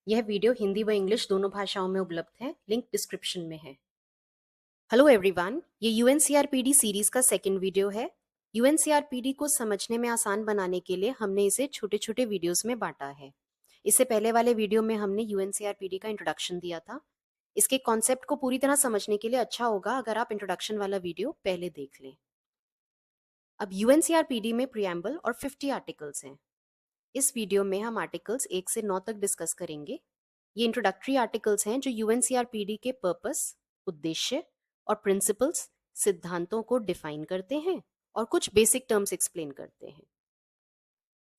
यह वीडियो हिंदी व इंग्लिश दोनों भाषाओं में उपलब्ध है। लिंक डिस्क्रिप्शन में है। हेलो एवरीवन, ये यूएनसीआरपीडी सीरीज का सेकंड वीडियो है। यूएनसीआरपीडी को समझने में आसान बनाने के लिए हमने इसे छोटे छोटे वीडियोस में बांटा है। इससे पहले वाले वीडियो में हमने यूएनसीआरपीडी का इंट्रोडक्शन दिया था। इसके कॉन्सेप्ट को पूरी तरह समझने के लिए अच्छा होगा अगर आप इंट्रोडक्शन वाला वीडियो पहले देख लें। अब यूएनसीआरपीडी में प्रियम्बल और 50 आर्टिकल्स हैं। इस वीडियो में हम आर्टिकल्स 1 से 9 तक डिस्कस करेंगे। ये इंट्रोडक्टरी आर्टिकल्स हैं जो यूएनसीआरपीडी के पर्पस, उद्देश्य और प्रिंसिपल्स, सिद्धांतों को डिफाइन करते हैं और कुछ बेसिक टर्म्स एक्सप्लेन करते हैं।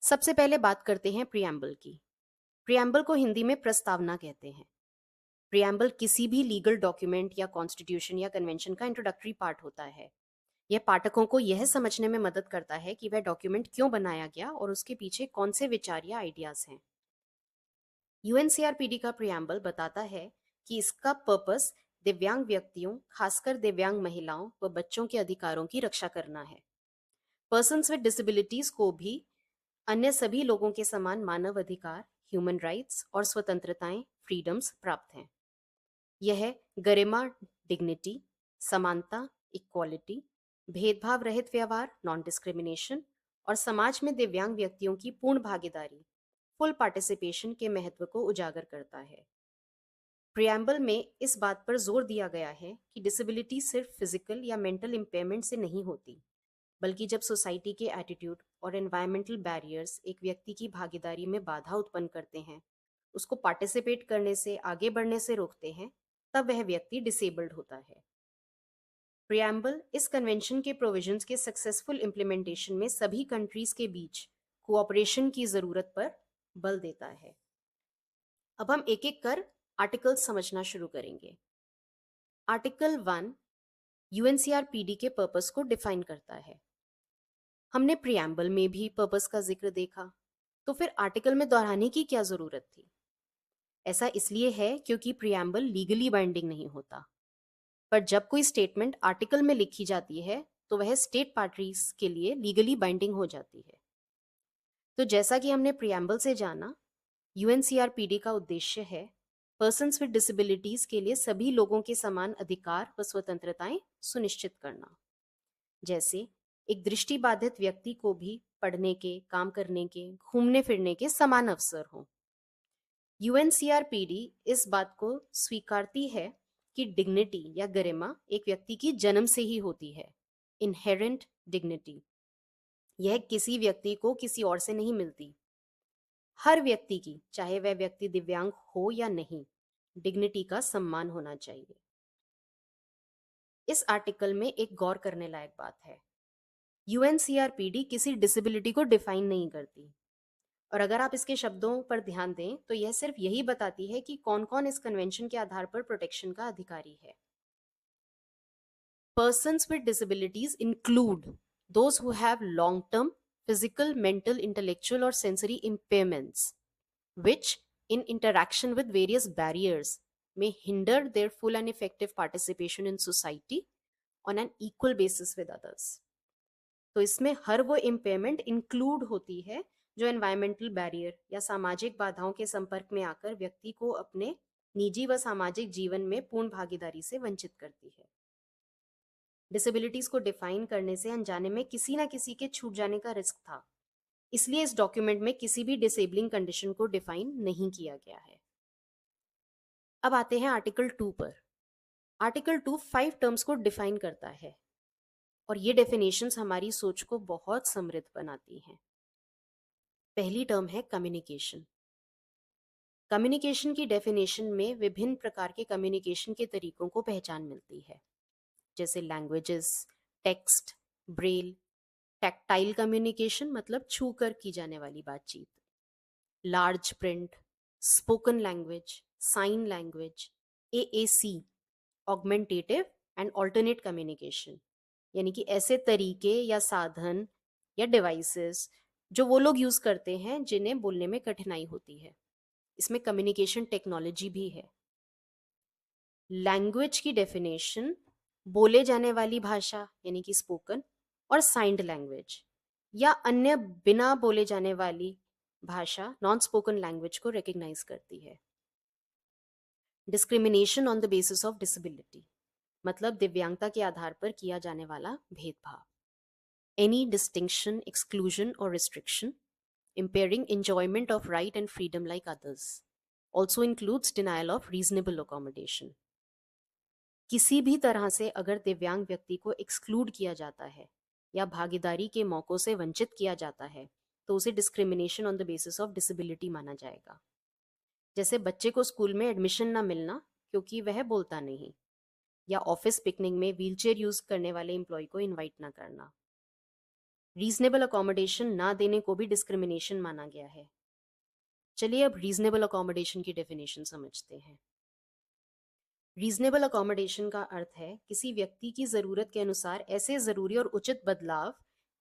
सबसे पहले बात करते हैं प्रियम्बल की। प्रियम्बल को हिंदी में प्रस्तावना कहते हैं। प्रियम्बल किसी भी लीगल डॉक्यूमेंट या कॉन्स्टिट्यूशन या कन्वेंशन का इंट्रोडक्टरी पार्ट होता है। यह पाठकों को यह समझने में मदद करता है कि वह डॉक्यूमेंट क्यों बनाया गया और उसके पीछे कौन से विचार या आइडियाज हैं। यूएनसीआरपीडी का प्रियम्बल बताता है कि इसका पर्पस दिव्यांग व्यक्तियों, खासकर दिव्यांग महिलाओं व बच्चों के अधिकारों की रक्षा करना है। पर्सन्स विद डिसेबिलिटीज को भी अन्य सभी लोगों के समान मानव अधिकार, ह्यूमन राइट्स और स्वतंत्रताएं, फ्रीडम्स प्राप्त हैं। यह गरिमा, डिग्निटी, समानता, इक्वालिटी, भेदभाव रहित व्यवहार, नॉन डिस्क्रिमिनेशन और समाज में दिव्यांग व्यक्तियों की पूर्ण भागीदारी, फुल पार्टिसिपेशन के महत्व को उजागर करता है। प्रियम्बल में इस बात पर जोर दिया गया है कि डिसेबिलिटी सिर्फ फिजिकल या मेंटल इम्पेयरमेंट से नहीं होती, बल्कि जब सोसाइटी के एटीट्यूड और एनवायरमेंटल बैरियर्स एक व्यक्ति की भागीदारी में बाधा उत्पन्न करते हैं, उसको पार्टिसिपेट करने से, आगे बढ़ने से रोकते हैं, तब वह व्यक्ति डिसेबल्ड होता है। प्रियम्बल इस कन्वेंशन के प्रोविजंस के सक्सेसफुल इम्प्लीमेंटेशन में सभी कंट्रीज के बीच कोऑपरेशन की जरूरत पर बल देता है। अब हम एक एक कर आर्टिकल समझना शुरू करेंगे। आर्टिकल 1 यूएनसीआरपीडी के पर्पस को डिफाइन करता है। हमने प्रियम्बल में भी पर्पस का जिक्र देखा, तो फिर आर्टिकल में दोहराने की क्या जरूरत थी? ऐसा इसलिए है क्योंकि प्रियम्बल लीगली बाइंडिंग नहीं होता, पर जब कोई स्टेटमेंट आर्टिकल में लिखी जाती है तो वह स्टेट पार्टीज के लिए लीगली बाइंडिंग हो जाती है। तो जैसा कि हमने प्रियम्बल से जाना, यूएनसीआरपीडी का उद्देश्य है पर्सन्स विद डिसेबिलिटीज के लिए सभी लोगों के समान अधिकार व स्वतंत्रताएं सुनिश्चित करना। जैसे एक दृष्टिबाधित व्यक्ति को भी पढ़ने के, काम करने के, घूमने फिरने के समान अवसर हों। यूएनसीआरपीडी इस बात को स्वीकारती है कि डिग्निटी या गरिमा एक व्यक्ति की जन्म से ही होती है, इनहेरेंट डिग्निटी। यह किसी व्यक्ति को किसी और से नहीं मिलती। हर व्यक्ति की, चाहे वह व्यक्ति दिव्यांग हो या नहीं, डिग्निटी का सम्मान होना चाहिए। इस आर्टिकल में एक गौर करने लायक बात है, यूएनसीआरपीडी किसी डिसेबिलिटी को डिफाइन नहीं करती, और अगर आप इसके शब्दों पर ध्यान दें तो यह सिर्फ यही बताती है कि कौन कौन इस कन्वेंशन के आधार पर प्रोटेक्शन का अधिकारी है। Persons with disabilities include those who have long-term physical, mental, intellectual or sensory impairments, which in interaction with various barriers may hinder their full and effective participation in society on an equal basis with others. तो इसमें हर वो impairment include होती है जो environmental barrier या सामाजिक बाधाओं के संपर्क में आकर व्यक्ति को अपने निजी व सामाजिक जीवन में पूर्ण भागीदारी से वंचित करती है। डिसेबिलिटीज को डिफाइन करने से अनजाने में किसी ना किसी के छूट जाने का रिस्क था, इसलिए इस डॉक्यूमेंट में किसी भी डिसेबलिंग कंडीशन को डिफाइन नहीं किया गया है। अब आते हैं आर्टिकल 2 पर। आर्टिकल 2 5 टर्म्स को डिफाइन करता है और ये डेफिनेशंस हमारी सोच को बहुत समृद्ध बनाती हैं। पहली टर्म है कम्युनिकेशन। कम्युनिकेशन की डेफिनेशन में विभिन्न प्रकार के कम्युनिकेशन के तरीकों को पहचान मिलती है, जैसे languages, text, braille, tactile communication मतलब छू कर की जाने वाली बातचीत, large print, spoken language, sign language, AAC, augmentative and alternate communication, यानी कि ऐसे तरीके या साधन या डिवाइसेस जो वो लोग यूज करते हैं जिन्हें बोलने में कठिनाई होती है। इसमें कम्युनिकेशन टेक्नोलॉजी भी है। लैंग्वेज की डेफिनेशन बोले जाने वाली भाषा यानी कि स्पोकन और साइंड लैंग्वेज या अन्य बिना बोले जाने वाली भाषा नॉन स्पोकन लैंग्वेज को रिकग्नाइज करती है। Discrimination on the basis of disability मतलब दिव्यांगता के आधार पर किया जाने वाला भेदभाव. एनी डिस्टिंक्शन, एक्सक्लूजन और restriction impairing enjoyment of right and freedom like others. Also includes denial of reasonable accommodation. किसी भी तरह से अगर दिव्यांग व्यक्ति को एक्सक्लूड किया जाता है या भागीदारी के मौकों से वंचित किया जाता है तो उसे discrimination on the basis of disability माना जाएगा. जैसे बच्चे को स्कूल में एडमिशन ना मिलना क्योंकि वह बोलता नहीं, या ऑफिस पिकनिक में व्हीलचेयर यूज करने वाले एम्प्लॉय को इनवाइट ना करना. रीजनेबल अकोमोडेशन ना देने को भी डिस्क्रिमिनेशन माना गया है. चलिए अब रीजनेबल अकोमोडेशन की डेफिनेशन समझते हैं. रीजनेबल अकोमोडेशन का अर्थ है किसी व्यक्ति की ज़रूरत के अनुसार ऐसे ज़रूरी और उचित बदलाव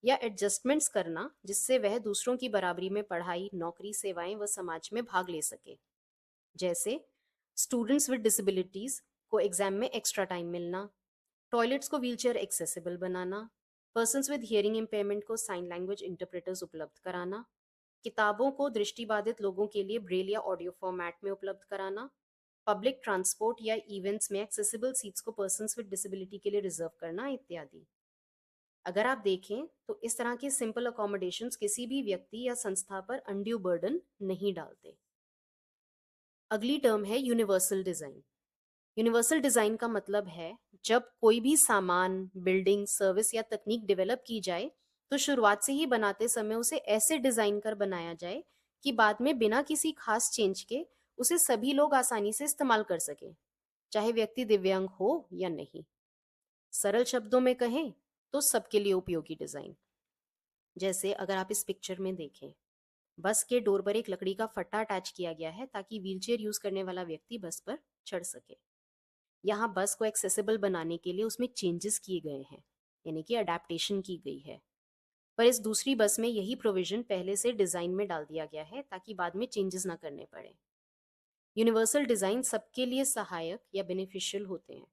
या एडजस्टमेंट्स करना जिससे वह दूसरों की बराबरी में पढ़ाई, नौकरी, सेवाएं व समाज में भाग ले सके. जैसे स्टूडेंट्स विद डिसेबिलिटीज को एग्जाम में एक्स्ट्रा टाइम मिलना, टॉयलेट्स को wheelchair accessible banana, persons with hearing impairment को साइन लैंग्वेज इंटरप्रेटर्स उपलब्ध कराना, किताबों को दृष्टिबाधित लोगों के लिए ब्रेल या ऑडियो फॉर्मेट में उपलब्ध कराना, पब्लिक ट्रांसपोर्ट या इवेंट्स में एक्सेसिबल सीट्स को पर्सन्स विद डिसेबिलिटी के लिए रिजर्व करना इत्यादि. अगर आप देखें तो इस तरह के सिंपल अकोमोडेशंस किसी भी व्यक्ति या संस्था पर अनड्यू बर्डन नहीं डालते. अगली टर्म है यूनिवर्सल डिजाइन. यूनिवर्सल डिजाइन का मतलब है जब कोई भी सामान, बिल्डिंग, सर्विस या तकनीक डेवलप की जाए तो शुरुआत से ही बनाते समय उसे ऐसे डिजाइन कर बनाया जाए कि बाद में बिना किसी खास चेंज के उसे सभी लोग आसानी से इस्तेमाल कर सकें, चाहे व्यक्ति दिव्यांग हो या नहीं. सरल शब्दों में कहें तो सबके लिए उपयोगी डिजाइन. जैसे अगर आप इस पिक्चर में देखें, बस के डोर पर एक लकड़ी का फट्टा अटैच किया गया है ताकि व्हीलचेयर यूज करने वाला व्यक्ति बस पर चढ़ सके. यहाँ बस को एक्सेसिबल बनाने के लिए उसमें चेंजेस किए गए हैं, यानी कि अडेप्टेशन की गई है. पर इस दूसरी बस में यही प्रोविजन पहले से डिजाइन में डाल दिया गया है ताकि बाद में चेंजेस ना करने पड़े. यूनिवर्सल डिजाइन सबके लिए सहायक या बेनिफिशियल होते हैं.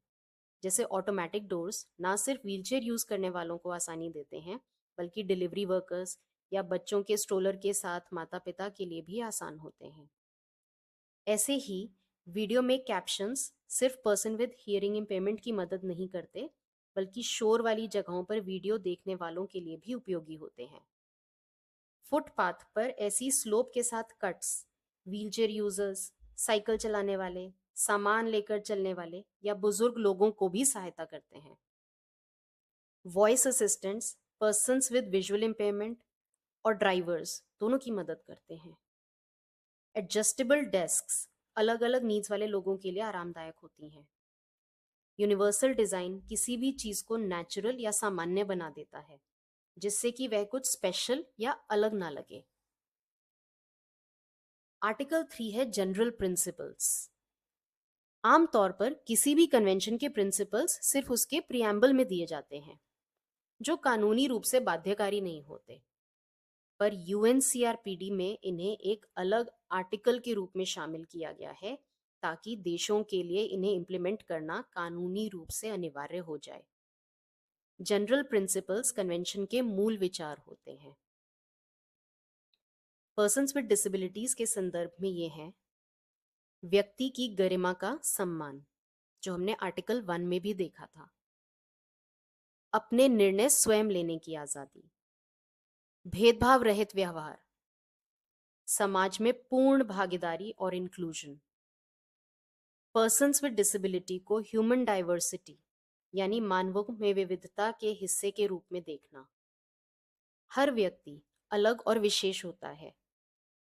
जैसे ऑटोमेटिक डोर्स ना सिर्फ व्हीलचेयर यूज करने वालों को आसानी देते हैं बल्कि डिलीवरी वर्कर्स या बच्चों के स्ट्रोलर के साथ माता पिता के लिए भी आसान होते हैं. ऐसे ही वीडियो में कैप्शंस सिर्फ पर्सन विद हियरिंग इम्पेयरमेंट की मदद नहीं करते बल्कि शोर वाली जगहों पर वीडियो देखने वालों के लिए भी उपयोगी होते हैं. फुटपाथ पर ऐसी स्लोप के साथ कट्स व्हीलचेयर यूजर्स, साइकिल चलाने वाले, सामान लेकर चलने वाले या बुजुर्ग लोगों को भी सहायता करते हैं. Voice assistants persons with visual impairment और ड्राइवर्स दोनों की मदद करते हैं. एडजस्टेबल डेस्क्स अलग अलग नीड्स वाले लोगों के लिए आरामदायक होती हैं. यूनिवर्सल डिजाइन किसी भी चीज को नेचुरल या सामान्य बना देता है जिससे कि वह कुछ स्पेशल या अलग ना लगे. आर्टिकल 3 है जनरल प्रिंसिपल्स. आमतौर पर किसी भी कन्वेंशन के प्रिंसिपल्स सिर्फ उसके प्रियम्बल में दिए जाते हैं जो कानूनी रूप से बाध्यकारी नहीं होते, पर यूएनसीआरपीडी में इन्हें एक अलग आर्टिकल के रूप में शामिल किया गया है ताकि देशों के लिए इन्हें इम्प्लीमेंट करना कानूनी रूप से अनिवार्य हो जाए. जनरल प्रिंसिपल्स कन्वेंशन के मूल विचार होते हैं. पर्सन्स विद डिसेबिलिटीज के संदर्भ में ये हैं व्यक्ति की गरिमा का सम्मान, जो हमने आर्टिकल 1 में भी देखा था. अपने निर्णय स्वयं लेने की आजादी, भेदभाव रहित व्यवहार, समाज में पूर्ण भागीदारी और इंक्लूजन, पर्सन्स विद डिसेबिलिटी को ह्यूमन डाइवर्सिटी यानी मानवों में विविधता के हिस्से के रूप में देखना. हर व्यक्ति अलग और विशेष होता है.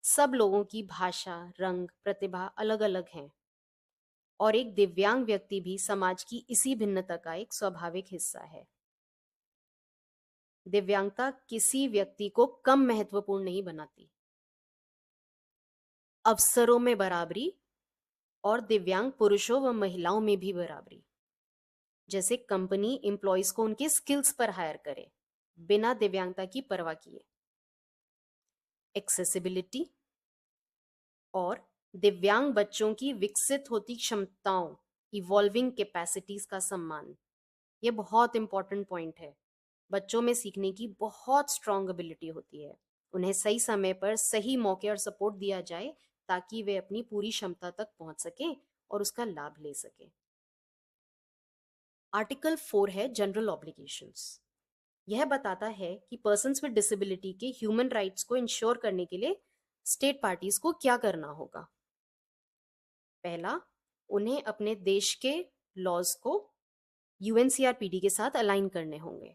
सब लोगों की भाषा, रंग, प्रतिभा अलग अलग हैं और एक दिव्यांग व्यक्ति भी समाज की इसी भिन्नता का एक स्वाभाविक हिस्सा है. दिव्यांगता किसी व्यक्ति को कम महत्वपूर्ण नहीं बनाती. अवसरों में बराबरी और दिव्यांग पुरुषों व महिलाओं में भी बराबरी. जैसे कंपनी एम्प्लॉयज को उनके स्किल्स पर हायर करे बिना दिव्यांगता की परवाह किए. एक्सेसिबिलिटी और दिव्यांग बच्चों की विकसित होती क्षमताओं, इवॉल्विंग कैपेसिटीज का सम्मान. ये बहुत इंपॉर्टेंट पॉइंट है. बच्चों में सीखने की बहुत स्ट्रॉन्ग एबिलिटी होती है. उन्हें सही समय पर सही मौके और सपोर्ट दिया जाए ताकि वे अपनी पूरी क्षमता तक पहुंच सकें और उसका लाभ ले सके। आर्टिकल 4 है जनरल ऑब्लिगेशंस। यह बताता है कि पर्सन्स विद डिसेबिलिटी के ह्यूमन राइट्स को इंश्योर करने के लिए स्टेट पार्टीज को क्या करना होगा। पहला, उन्हें अपने देश के लॉज को यूएनसीआरपीडी के साथ अलाइन करने होंगे।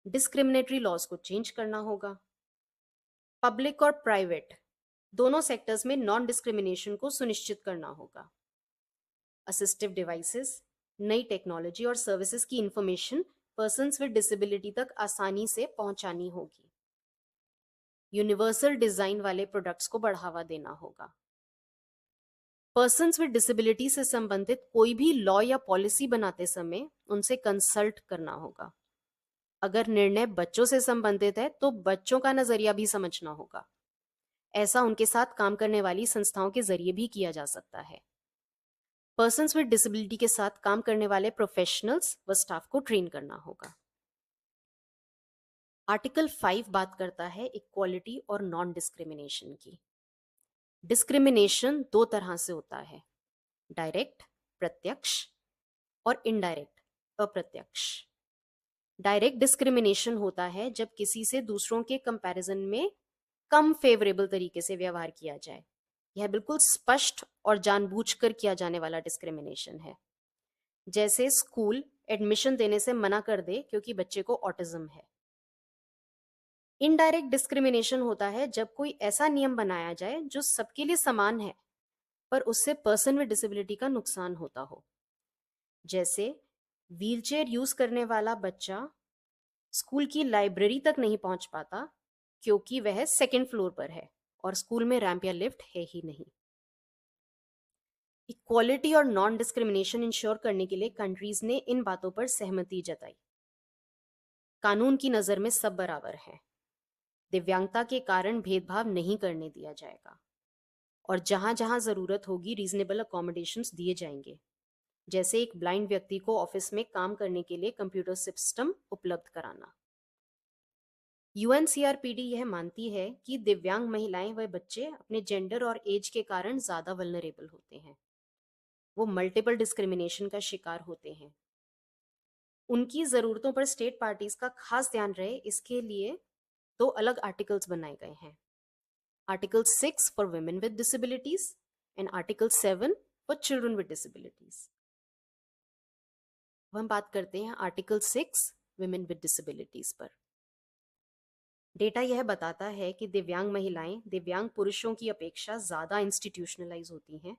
डिस्क्रिमिनेटरी लॉज को चेंज करना होगा। पब्लिक और प्राइवेट दोनों सेक्टर्स में नॉन डिस्क्रिमिनेशन को सुनिश्चित करना होगा। असिस्टिव डिवाइसेस, नई टेक्नोलॉजी और सर्विसेज की इंफॉर्मेशन पर्सन्स विद डिसेबिलिटी तक आसानी से पहुंचानी होगी। यूनिवर्सल डिजाइन वाले प्रोडक्ट्स को बढ़ावा देना होगा। पर्सन्स विद डिसेबिलिटी से संबंधित कोई भी लॉ या पॉलिसी बनाते समय उनसे कंसल्ट करना होगा। अगर निर्णय बच्चों से संबंधित है तो बच्चों का नजरिया भी समझना होगा। ऐसा उनके साथ काम करने वाली संस्थाओं के जरिए भी किया जा सकता है। पर्सन्स विद डिसेबिलिटी के साथ काम करने वाले प्रोफेशनल्स व स्टाफ को ट्रेन करना होगा। आर्टिकल 5 बात करता है इक्वालिटी और नॉन डिस्क्रिमिनेशन की। डिस्क्रिमिनेशन दो तरह से होता है, डायरेक्ट प्रत्यक्ष और इनडायरेक्ट अप्रत्यक्ष। डायरेक्ट डिस्क्रिमिनेशन होता है जब किसी से दूसरों के कंपैरिजन में कम फेवरेबल तरीके से व्यवहार किया जाए। यह बिल्कुल स्पष्ट और जानबूझकर किया जाने वाला डिस्क्रिमिनेशन है। जैसे स्कूल एडमिशन देने से मना कर दे क्योंकि बच्चे को ऑटिज्म है। इनडायरेक्ट डिस्क्रिमिनेशन होता है जब कोई ऐसा नियम बनाया जाए जो सबके लिए समान है पर उससे पर्सन विद डिसेबिलिटी का नुकसान होता हो। जैसे व्हीलचेयर यूज करने वाला बच्चा स्कूल की लाइब्रेरी तक नहीं पहुंच पाता क्योंकि वह सेकेंड फ्लोर पर है और स्कूल में रैंप या लिफ्ट है ही नहीं। इक्वालिटी और नॉन डिस्क्रिमिनेशन इंश्योर करने के लिए कंट्रीज ने इन बातों पर सहमति जताई। कानून की नजर में सब बराबर हैं। दिव्यांगता के कारण भेदभाव नहीं करने दिया जाएगा और जहां जहां जरूरत होगी रीजनेबल अकोमोडेशंस दिए जाएंगे। जैसे एक ब्लाइंड व्यक्ति को ऑफिस में काम करने के लिए कंप्यूटर सिस्टम उपलब्ध कराना। यूएनसीआरपीडी यह मानती है कि दिव्यांग महिलाएं व बच्चे अपने जेंडर और एज के कारण ज्यादा वल्नरेबल होते हैं। वो मल्टीपल डिस्क्रिमिनेशन का शिकार होते हैं। उनकी जरूरतों पर स्टेट पार्टीज का खास ध्यान रहे इसके लिए दो अलग आर्टिकल्स बनाए गए हैं। Article 6 for women with disabilities and article 7 for children with disabilities. हम बात करते हैं आर्टिकल 6 वुमेन विद डिसेबिलिटीज पर। डेटा यह बताता है कि दिव्यांग महिलाएं दिव्यांग पुरुषों की अपेक्षा ज्यादा इंस्टीट्यूशनलाइज होती हैं,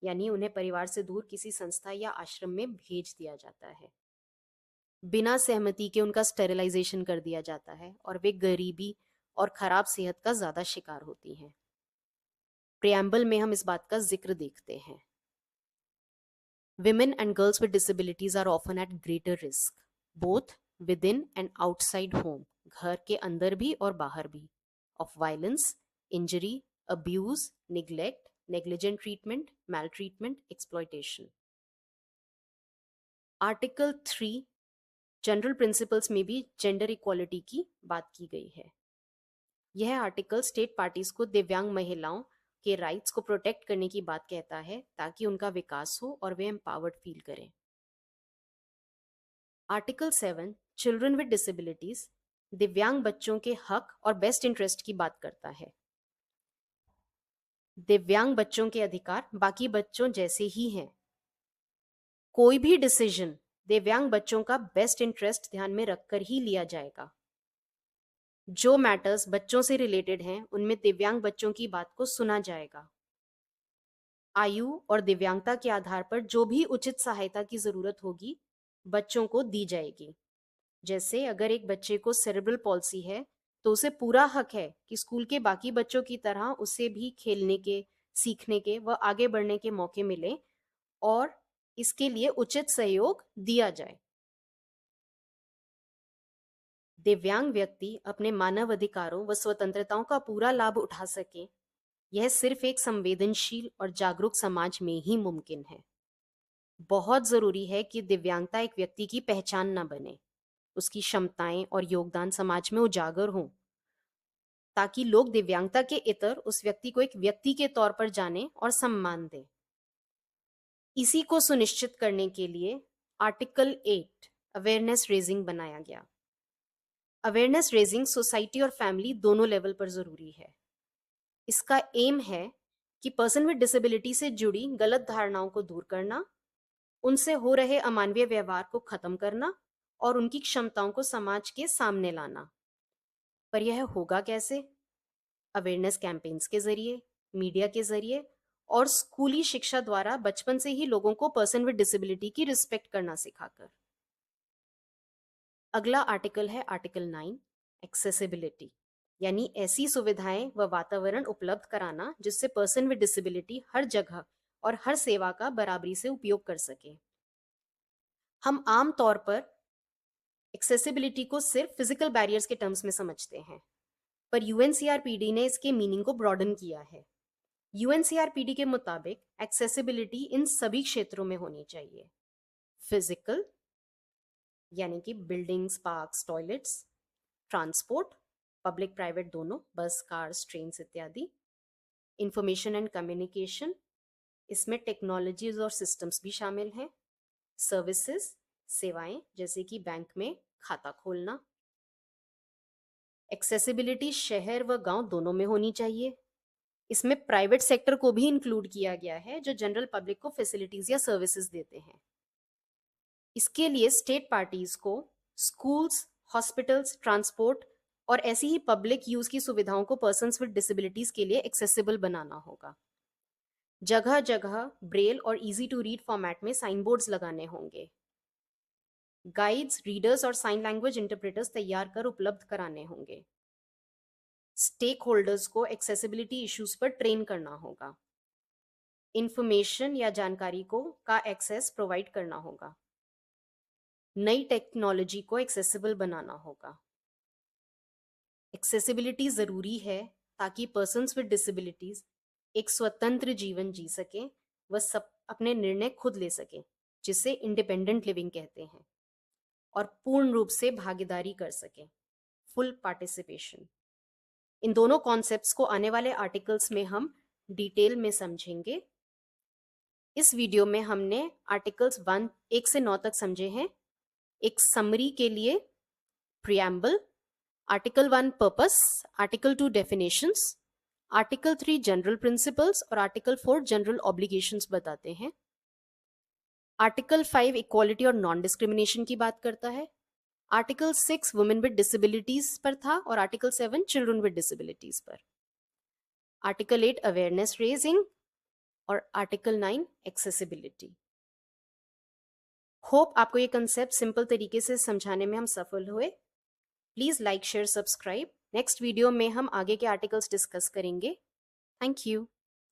यानी उन्हें परिवार से दूर किसी संस्था या आश्रम में भेज दिया जाता है। बिना सहमति के उनका स्टेरिलाइजेशन कर दिया जाता है और वे गरीबी और खराब सेहत का ज्यादा शिकार होती हैं। प्रियम्बल में हम इस बात का जिक्र देखते हैं। Women and girls with disabilities are often at greater risk, both within and outside home, घर के अंदर भी और बाहर भी, of violence, injury, abuse, neglect, negligent treatment, maltreatment, exploitation. Article 3 general principles में भी जेंडर इक्वालिटी की बात की गई है। यह आर्टिकल स्टेट पार्टीज को दिव्यांग महिलाओं के राइट्स को प्रोटेक्ट करने की बात कहता है ताकि उनका विकास हो और वे एम्पावर्ड फील करें। आर्टिकल 7 चिल्ड्रन विद डिसेबिलिटीज दिव्यांग बच्चों के हक और बेस्ट इंटरेस्ट की बात करता है। दिव्यांग बच्चों के अधिकार बाकी बच्चों जैसे ही हैं। कोई भी डिसीजन दिव्यांग बच्चों का बेस्ट इंटरेस्ट ध्यान में रखकर ही लिया जाएगा। जो मैटर्स बच्चों से रिलेटेड हैं उनमें दिव्यांग बच्चों की बात को सुना जाएगा। आयु और दिव्यांगता के आधार पर जो भी उचित सहायता की जरूरत होगी बच्चों को दी जाएगी। जैसे अगर एक बच्चे को सेरेब्रल पॉल्सी है तो उसे पूरा हक है कि स्कूल के बाकी बच्चों की तरह उसे भी खेलने के, सीखने के व आगे बढ़ने के मौके मिले और इसके लिए उचित सहयोग दिया जाए। दिव्यांग व्यक्ति अपने मानव अधिकारों व स्वतंत्रताओं का पूरा लाभ उठा सके, यह सिर्फ एक संवेदनशील और जागरूक समाज में ही मुमकिन है। बहुत जरूरी है कि दिव्यांगता एक व्यक्ति की पहचान न बने, उसकी क्षमताएं और योगदान समाज में उजागर हों, ताकि लोग दिव्यांगता के इतर उस व्यक्ति को एक व्यक्ति के तौर पर जाने और सम्मान दें। इसी को सुनिश्चित करने के लिए आर्टिकल 8 अवेयरनेस रेजिंग बनाया गया। अवेयरनेस रेजिंग सोसाइटी और फैमिली दोनों लेवल पर जरूरी है। इसका एम है कि पर्सन विद डिसेबिलिटी से जुड़ी गलत धारणाओं को दूर करना, उनसे हो रहे अमानवीय व्यवहार को खत्म करना और उनकी क्षमताओं को समाज के सामने लाना। पर यह होगा कैसे? अवेयरनेस कैंपेन्स के जरिए, मीडिया के जरिए और स्कूली शिक्षा द्वारा बचपन से ही लोगों को पर्सन विद डिसेबिलिटी की रिस्पेक्ट करना सिखाकर। अगला आर्टिकल है आर्टिकल 9 एक्सेसिबिलिटी, यानी ऐसी सुविधाएं व वातावरण उपलब्ध कराना जिससे पर्सन विद डिसेबिलिटी हर जगह और हर सेवा का बराबरी से उपयोग कर सके। हम आम तौर पर एक्सेसिबिलिटी को सिर्फ फिजिकल बैरियर्स के टर्म्स में समझते हैं, पर यूएनसीआरपीडी ने इसके मीनिंग को ब्रॉडन किया है। यूएनसीआरपीडी के मुताबिक एक्सेसिबिलिटी इन सभी क्षेत्रों में होनी चाहिए। फिजिकल यानी कि buildings, parks, toilets, transport, public private दोनों, बस, कार्स, ट्रेन्स इत्यादि। इंफॉर्मेशन एंड कम्युनिकेशन, इसमें टेक्नोलॉजीज और सिस्टम्स भी शामिल हैं। सर्विसेज, सेवाएं जैसे कि बैंक में खाता खोलना। एक्सेसिबिलिटी शहर व गांव दोनों में होनी चाहिए। इसमें प्राइवेट सेक्टर को भी इंक्लूड किया गया है जो जनरल पब्लिक को फैसिलिटीज या सर्विसेज देते हैं। इसके लिए स्टेट पार्टीज को स्कूल्स, हॉस्पिटल्स, ट्रांसपोर्ट और ऐसी ही पब्लिक यूज की सुविधाओं को पर्सन्स विद डिसेबिलिटीज के लिए एक्सेसिबल बनाना होगा। जगह जगह ब्रेल और इजी टू रीड फॉर्मेट में साइन बोर्ड्स लगाने होंगे। गाइड्स, रीडर्स और साइन लैंग्वेज इंटरप्रेटर्स तैयार कर उपलब्ध कराने होंगे। स्टेक होल्डर्स को एक्सेसिबिलिटी इश्यूज पर ट्रेन करना होगा। इंफॉर्मेशन या जानकारी का एक्सेस प्रोवाइड करना होगा। नई टेक्नोलॉजी को एक्सेसिबल बनाना होगा। एक्सेसिबिलिटी जरूरी है ताकि पर्सन्स विद डिसेबिलिटीज एक स्वतंत्र जीवन जी सकें व सब अपने निर्णय खुद ले सकें, जिसे इंडिपेंडेंट लिविंग कहते हैं, और पूर्ण रूप से भागीदारी कर सकें, फुल पार्टिसिपेशन। इन दोनों कॉन्सेप्ट्स को आने वाले आर्टिकल्स में हम डिटेल में समझेंगे। इस वीडियो में हमने आर्टिकल्स 1 से 9 तक समझे हैं। एक समरी के लिए preamble, article 1 purpose, article 2 definitions, article 3 general principles और आर्टिकल 4 जनरल ऑब्लिगेशंस बताते हैं। आर्टिकल 5 इक्वालिटी और नॉन डिस्क्रिमिनेशन की बात करता है। आर्टिकल 6 वुमेन विद डिसेबिलिटीज पर था और आर्टिकल 7 चिल्ड्रन विद डिसेबिलिटीज पर। आर्टिकल 8 अवेयरनेस रेजिंग और आर्टिकल 9 एक्सेसिबिलिटी। होप आपको ये कंसेप्ट सिंपल तरीके से समझाने में हम सफल हुए। Please like, share, subscribe. Next video में हम आगे के आर्टिकल्स डिस्कस करेंगे। Thank you.